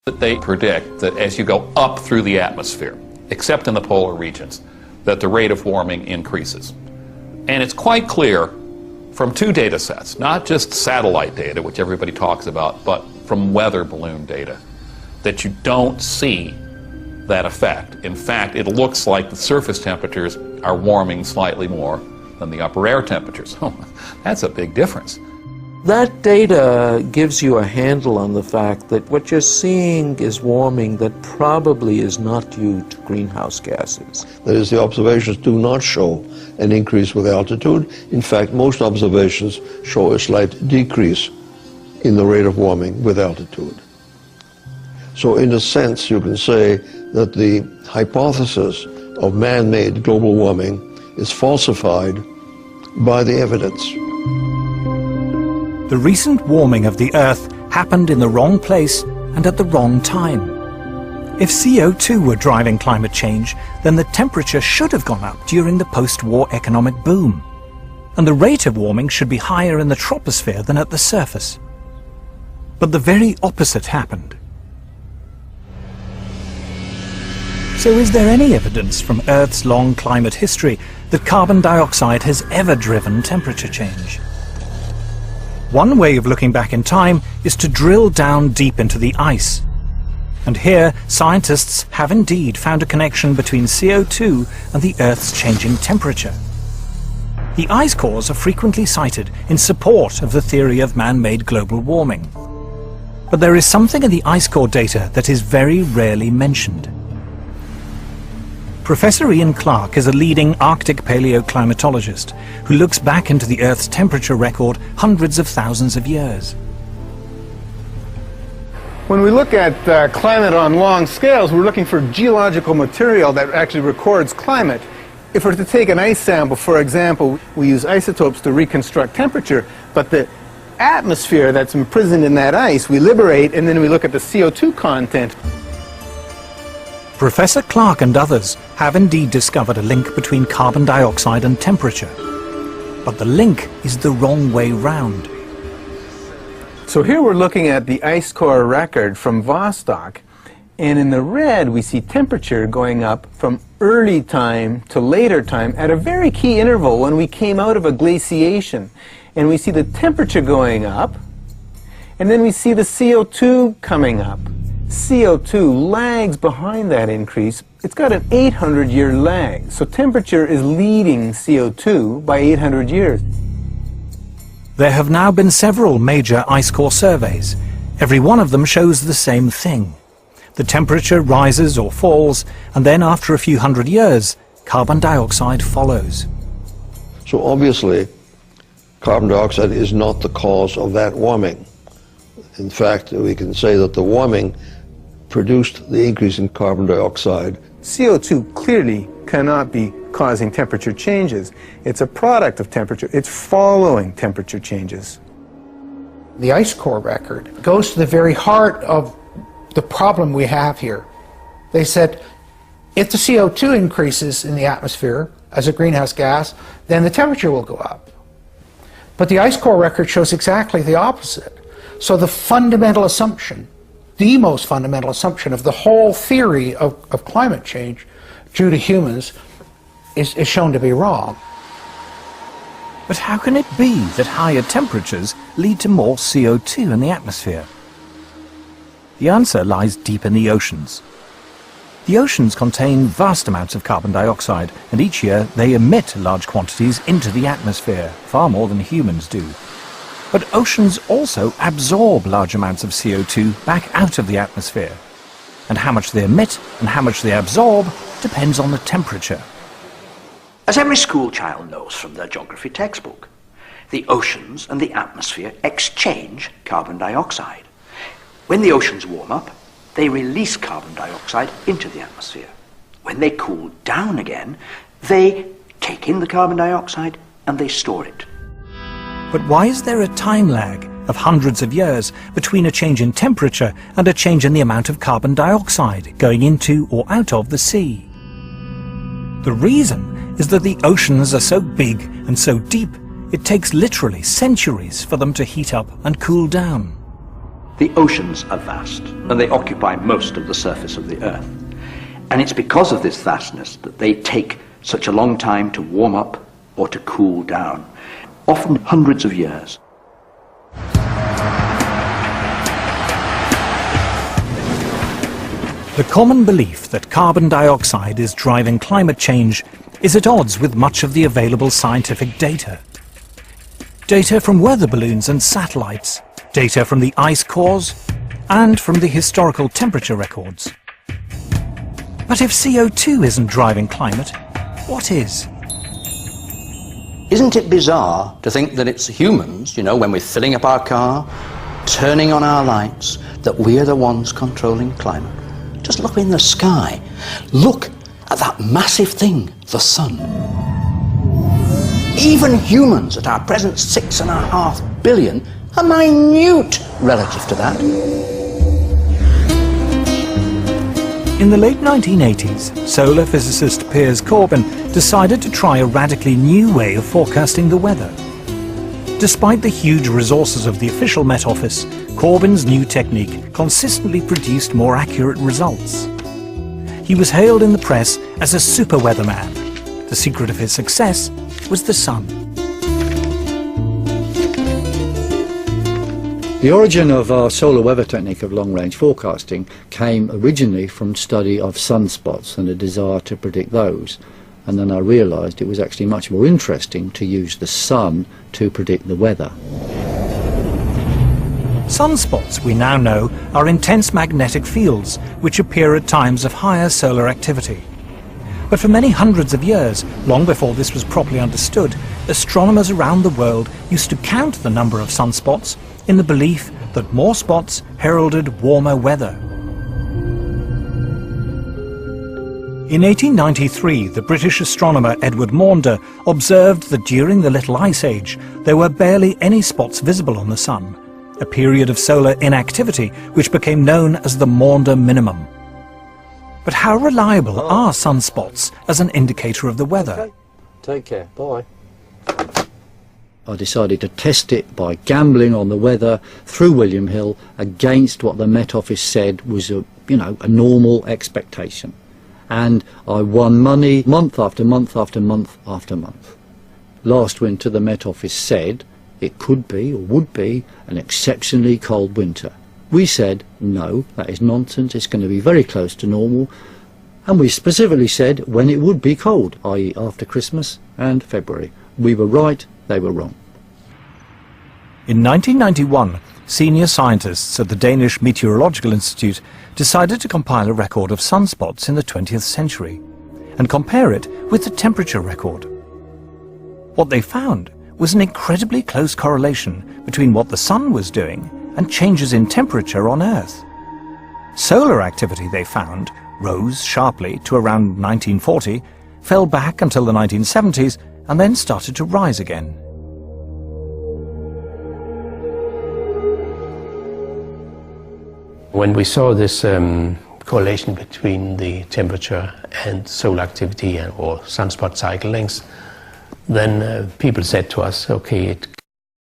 that they predict that as you go up through the atmosphere, except in the polar regions, that the rate of warming increases. And it's quite clear from two data sets, not just satellite data, which everybody talks about, but from weather balloon data, that you don't see that effect. In fact, it looks like the surface temperatures are warming slightly more than the upper air temperatures. That's a big difference. That data gives you a handle on the fact that what you're seeing is warming that probably is not due to greenhouse gases. That is, the observations do not show an increase with altitude. In fact, most observations show a slight decrease in the rate of warming with altitude. So in a sense, you can say that the hypothesis of man-made global warming is falsified by the evidence. The recent warming of the Earth happened in the wrong place and at the wrong time. If CO2 were driving climate change, then the temperature should have gone up during the post-war economic boom. And the rate of warming should be higher in the troposphere than at the surface. But the very opposite happened. So is there any evidence from Earth's long climate history that carbon dioxide has ever driven temperature change? One way of looking back in time is to drill down deep into the ice. And here, scientists have indeed found a connection between CO2 and the Earth's changing temperature. The ice cores are frequently cited in support of the theory of man-made global warming. But there is something in the ice core data that is very rarely mentioned. Professor Ian Clarke is a leading Arctic paleoclimatologist who looks back into the Earth's temperature record hundreds of thousands of years. When we look at climate on long scales, we're looking for geological material that actually records climate. If we're to take an ice sample, for example, we use isotopes to reconstruct temperature, but the atmosphere that's imprisoned in that ice we liberate, and then we look at the CO2 content. Professor Clarke and others have indeed discovered a link between carbon dioxide and temperature. But the link is the wrong way round. So here we're looking at the ice core record from Vostok, and in the red we see temperature going up from early time to later time at a very key interval when we came out of a glaciation. And we see the temperature going up, and then we see the CO2 coming up. CO2 lags behind that increase. It's got an 800-year lag, so temperature is leading CO2 by 800 years. There have now been several major ice core surveys. Every one of them shows the same thing. The temperature rises or falls, and then after a few hundred years, carbon dioxide follows. So obviously, carbon dioxide is not the cause of that warming. In fact, we can say that the warming produced the increase in carbon dioxide. CO2 clearly cannot be causing temperature changes. It's a product of temperature. It's following temperature changes. The ice core record goes to the very heart of the problem we have here. They said, if the CO2 increases in the atmosphere as a greenhouse gas, then the temperature will go up. But the ice core record shows exactly the opposite. So the fundamental assumption, the most fundamental assumption of the whole theory of climate change due to humans is shown to be wrong. But how can it be that higher temperatures lead to more CO2 in the atmosphere? The answer lies deep in the oceans. The oceans contain vast amounts of carbon dioxide, and each year they emit large quantities into the atmosphere, far more than humans do. But oceans also absorb large amounts of CO2 back out of the atmosphere. And how much they emit and how much they absorb depends on the temperature. As every school child knows from their geography textbook, the oceans and the atmosphere exchange carbon dioxide. When the oceans warm up, they release carbon dioxide into the atmosphere. When they cool down again, they take in the carbon dioxide and they store it. But why is there a time lag of hundreds of years between a change in temperature and a change in the amount of carbon dioxide going into or out of the sea? The reason is that the oceans are so big and so deep, it takes literally centuries for them to heat up and cool down. The oceans are vast, and they occupy most of the surface of the Earth. And it's because of this vastness that they take such a long time to warm up or to cool down, often hundreds of years. The common belief that carbon dioxide is driving climate change is at odds with much of the available scientific data. Data from weather balloons and satellites, data from the ice cores, and from the historical temperature records. But if CO2 isn't driving climate, what is? Isn't it bizarre to think that it's humans, when we're filling up our car, turning on our lights, that we're the ones controlling climate? Just look in the sky. Look at that massive thing, the sun. Even humans at our present 6.5 billion are minute relative to that. In the late 1980s, solar physicist Piers Corbyn decided to try a radically new way of forecasting the weather. Despite the huge resources of the official Met Office, Corbyn's new technique consistently produced more accurate results. He was hailed in the press as a super weatherman. The secret of his success was the sun. The origin of our solar weather technique of long-range forecasting came originally from study of sunspots and a desire to predict those. And then I realised it was actually much more interesting to use the sun to predict the weather. Sunspots, we now know, are intense magnetic fields which appear at times of higher solar activity. But for many hundreds of years, long before this was properly understood, astronomers around the world used to count the number of sunspots in the belief that more spots heralded warmer weather. In 1893, the British astronomer Edward Maunder observed that during the Little Ice Age there were barely any spots visible on the Sun, a period of solar inactivity which became known as the Maunder minimum. But how reliable are sunspots as an indicator of the weather? Okay. Take care. Bye. I decided to test it by gambling on the weather through William Hill against what the Met Office said was a normal expectation. And I won money month after month after month after month. Last winter the Met Office said it could be or would be an exceptionally cold winter. We said, no, that is nonsense, it's going to be very close to normal. And we specifically said when it would be cold, i.e. after Christmas and February. We were right, they were wrong. In 1991, senior scientists at the Danish Meteorological Institute decided to compile a record of sunspots in the 20th century and compare it with the temperature record. What they found was an incredibly close correlation between what the sun was doing and changes in temperature on Earth. Solar activity, they found, rose sharply to around 1940, fell back until the 1970s, and then started to rise again. When we saw this correlation between the temperature and solar activity or sunspot cycle lengths, then people said to us, okay, it